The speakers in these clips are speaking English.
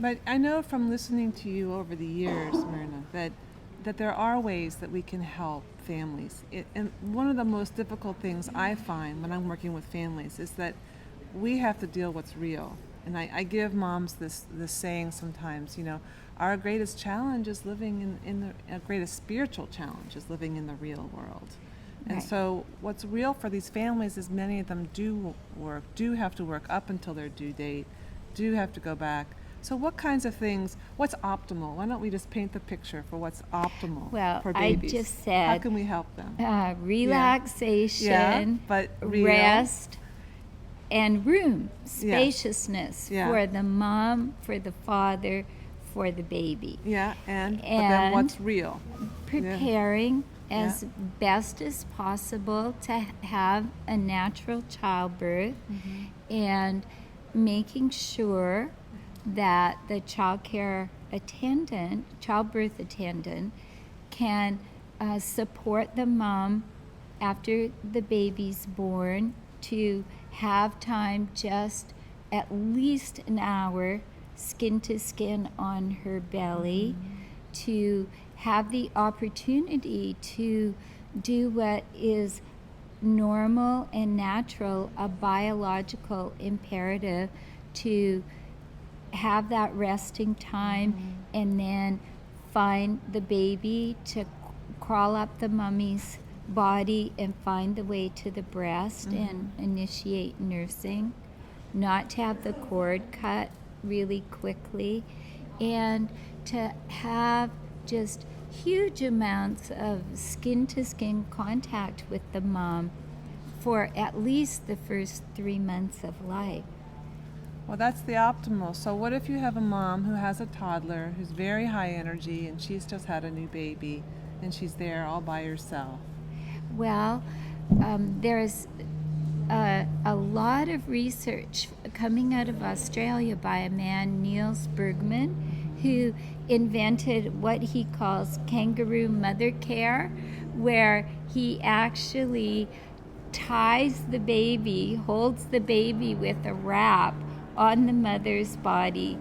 But I know from listening to you over the years, Myrna, that there are ways that we can help families. And one of the most difficult things I find when I'm working with families is that we have to deal what's real. And I give moms this saying sometimes, our greatest challenge is living our greatest spiritual challenge is living in the real world. And so what's real for these families is many of them do have to work up until their due date, do have to go back. So what kinds of things, what's optimal? Why don't we just paint the picture for what's optimal for babies? I just said, how can we help them? Relaxation, but real. Rest, and room, spaciousness for the mom, for the father, for the baby. Yeah, but then what's real? Preparing as best as possible to have a natural childbirth, and making sure that the childbirth attendant can support the mom after the baby's born to have time just at least an hour skin to skin on her belly, to have the opportunity to do what is normal and natural, a biological imperative, to have that resting time, and then find the baby to crawl up the mummy's body and find the way to the breast and initiate nursing, not to have the cord cut really quickly, and to have just huge amounts of skin-to-skin contact with the mom for at least the first 3 months of life. Well, that's the optimal. So what if you have a mom who has a toddler who's very high energy and she's just had a new baby and she's there all by herself? Well, there's a lot of research coming out of Australia by a man, Niels Bergman, who invented what he calls kangaroo mother care, where he actually ties the baby, holds the baby with a wrap on the mother's body,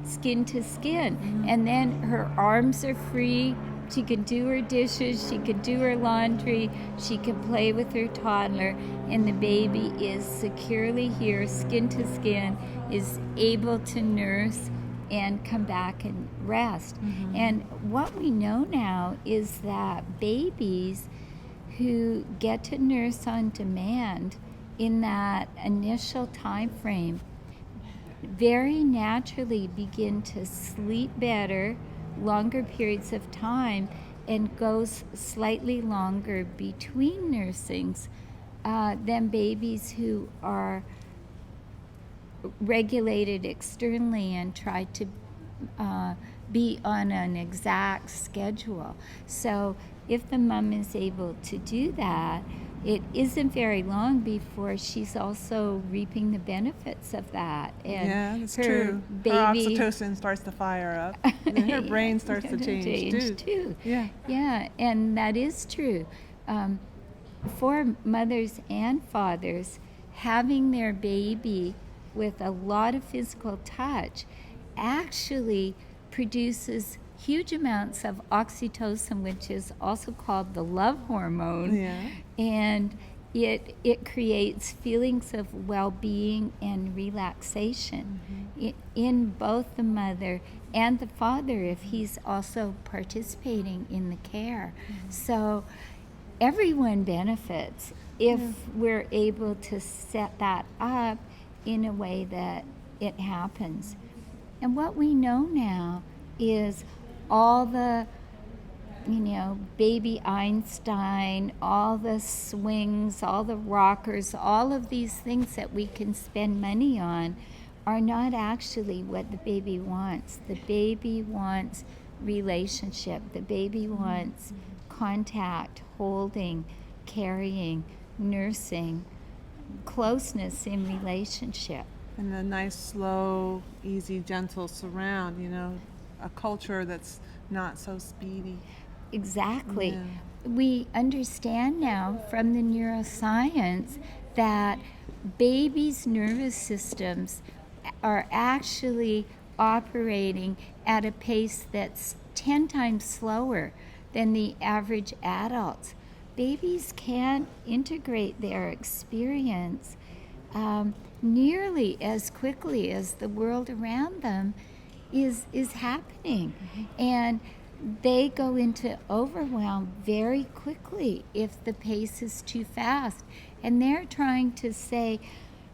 skin to skin. And then her arms are free. She can do her dishes, she can do her laundry, she can play with her toddler, and the baby is securely here, skin to skin, is able to nurse and come back and rest. And what we know now is that babies who get to nurse on demand in that initial time frame very naturally begin to sleep better, longer periods of time, and goes slightly longer between nursings than babies who are regulated externally and try to be on an exact schedule. So if the mom is able to do that, it isn't very long before she's also reaping the benefits of that. And that's her true. Baby, her oxytocin starts to fire up, and her brain starts to change too. Yeah, and that is true. For mothers and fathers, having their baby with a lot of physical touch actually produces huge amounts of oxytocin, which is also called the love hormone. And it creates feelings of well-being and relaxation in both the mother and the father if he's also participating in the care. So everyone benefits if we're able to set that up in a way that it happens. And what we know now is all the, baby Einstein, all the swings, all the rockers, all of these things that we can spend money on are not actually what the baby wants. The baby wants relationship. The baby wants contact, holding, carrying, nursing, closeness in relationship. And a nice, slow, easy, gentle surround, a culture that's not so speedy. Exactly. We understand now from the neuroscience that babies' nervous systems are actually operating at a pace that's 10 times slower than the average adults. Babies can't integrate their experience nearly as quickly as the world around them is happening. And they go into overwhelm very quickly if the pace is too fast. And they're trying to say,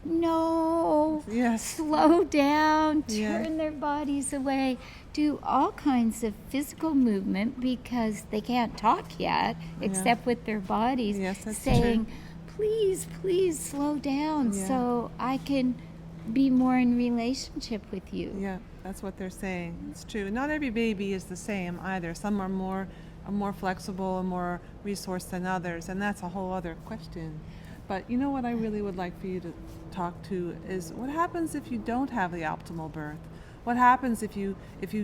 no, Yes. slow down, Yeah. turn their bodies away, do all kinds of physical movement because they can't talk yet, except with their bodies, Yes, that's saying, true. please slow down Yeah. so I can be more in relationship with you. Yeah, that's what they're saying. It's true. Not every baby is the same either. Some are more flexible and more resourced than others, and that's a whole other question. But you know what I really would like for you to talk to is what happens if you don't have the optimal birth? What happens if you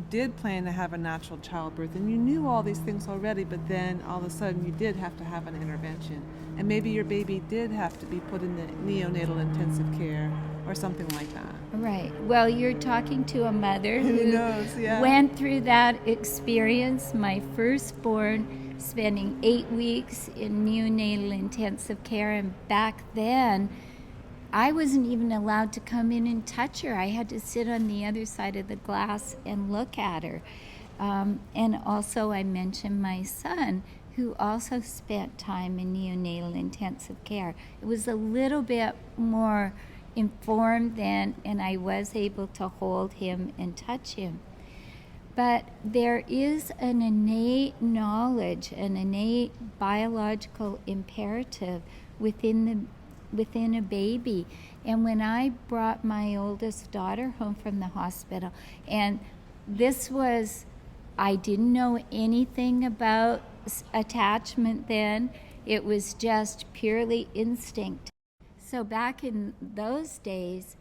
did plan to have a natural childbirth and you knew all these things already, but then all of a sudden you did have to have an intervention, and maybe your baby did have to be put in the neonatal intensive care or something like that. Right. Well, you're talking to a mother Who who knows? Yeah. went through that experience. My firstborn spending 8 weeks in neonatal intensive care, and back then I wasn't even allowed to come in and touch her. I had to sit on the other side of the glass and look at her. And also I mentioned my son, who also spent time in neonatal intensive care. It was a little bit more informed then, and I was able to hold him and touch him. But there is an innate knowledge, an innate biological imperative within a baby. And when I brought my oldest daughter home from the hospital, and I didn't know anything about attachment then. It was just purely instinct. So back in those days,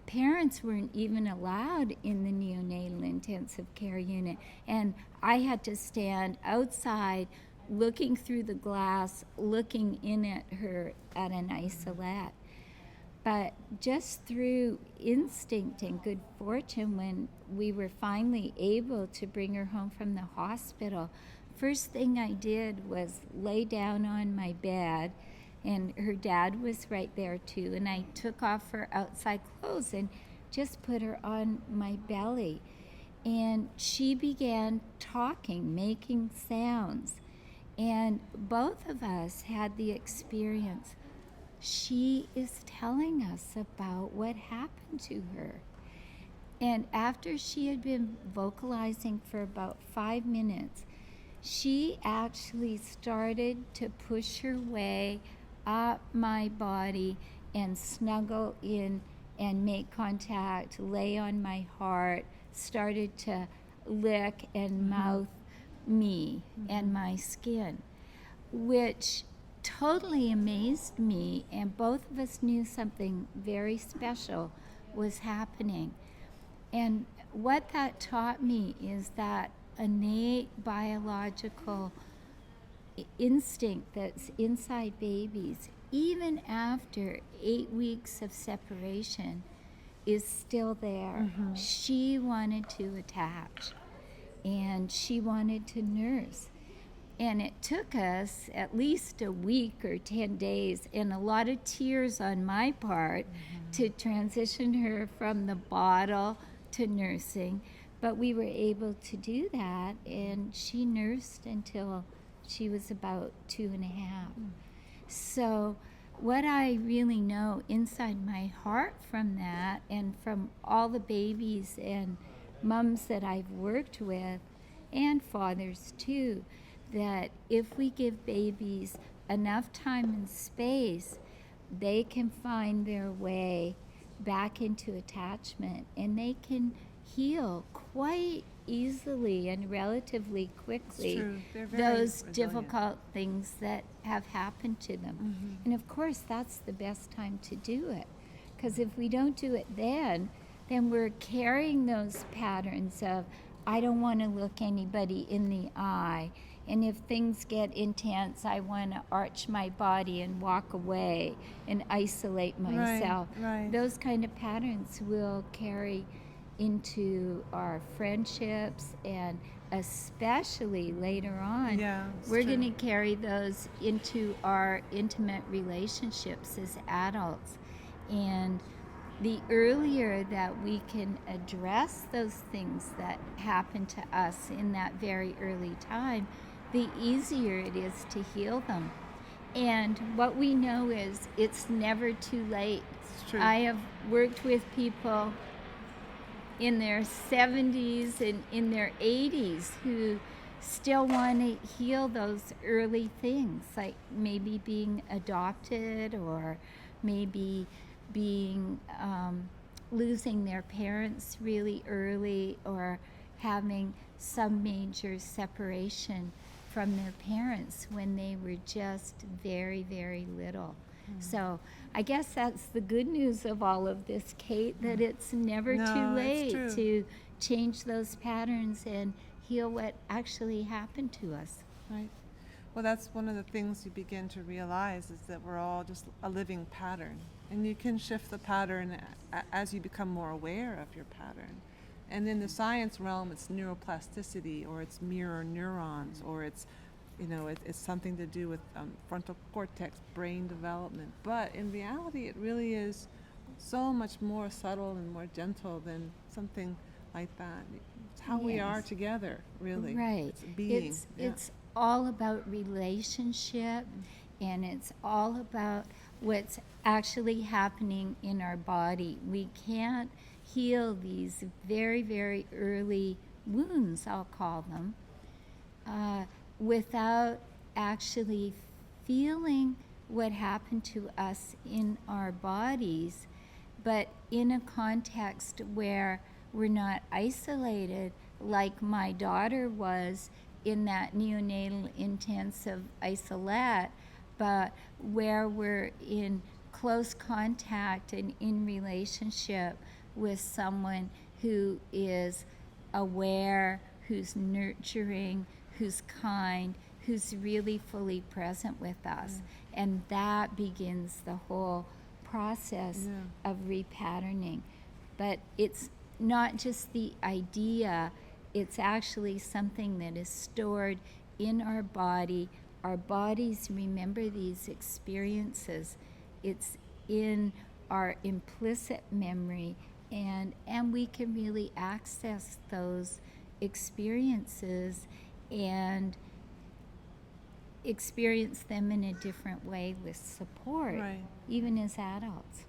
parents weren't even allowed in the neonatal intensive care unit. And I had to stand outside looking through the glass, looking in at her at an isolette. But just through instinct and good fortune, when we were finally able to bring her home from the hospital, first thing I did was lay down on my bed, and her dad was right there too, and I took off her outside clothes and just put her on my belly. And she began talking, making sounds. And both of us had the experience. She is telling us about what happened to her. And after she had been vocalizing for about 5 minutes, she actually started to push her way up my body and snuggle in and make contact, lay on my heart, started to lick and mouth me and my skin, which totally amazed me, and both of us knew something very special was happening. And what that taught me is that innate biological instinct that's inside babies, even after 8 weeks of separation, is still there. She wanted to attach, and she wanted to nurse. And it took us at least a week or 10 days and a lot of tears on my part to transition her from the bottle to nursing. But we were able to do that, and she nursed until she was about 2.5. So what I really know inside my heart from that, and from all the babies and moms that I've worked with, and fathers too, that if we give babies enough time and space, they can find their way back into attachment, and they can heal quite easily and relatively quickly those resilient. difficult things that have happened to them. And of course, that's the best time to do it, because if we don't do it then we're carrying those patterns of, I don't want to look anybody in the eye, and if things get intense, I want to arch my body and walk away and isolate myself. Right. Those kind of patterns will carry into our friendships, and especially later on, Yeah, it's we're true. going to carry those into our intimate relationships as adults. And the earlier that we can address those things that happen to us in that very early time, the easier it is to heal them. And what we know is it's never too late. It's true. I have worked with people in their 70s and in their 80s who still want to heal those early things, like maybe being adopted, or maybe being losing their parents really early, or having some major separation from their parents when they were just very, very little. So I guess that's the good news of all of this, Kate, that it's never No, too it's late true. to change those patterns and heal what actually happened to us. Right. Well, that's one of the things you begin to realize, is that we're all just a living pattern. And you can shift the pattern as you become more aware of your pattern. And in the science realm, it's neuroplasticity, or it's mirror neurons, or it's, it's something to do with frontal cortex, brain development. But in reality, it really is so much more subtle and more gentle than something like that. It's how we are Yes. together, really. Right. It's being. It's all about relationship, and it's all about what's actually happening in our body. We can't heal these very, very early wounds, I'll call them, without actually feeling what happened to us in our bodies, but in a context where we're not isolated like my daughter was in that neonatal intensive isolate, but where we're in close contact and in relationship with someone who is aware, who's nurturing, who's kind, who's really fully present with us. And that begins the whole process of repatterning. But it's not just the idea, it's actually something that is stored in our body. Our bodies remember these experiences. It's in our implicit memory, and we can really access those experiences and experience them in a different way with support, Right. even as adults.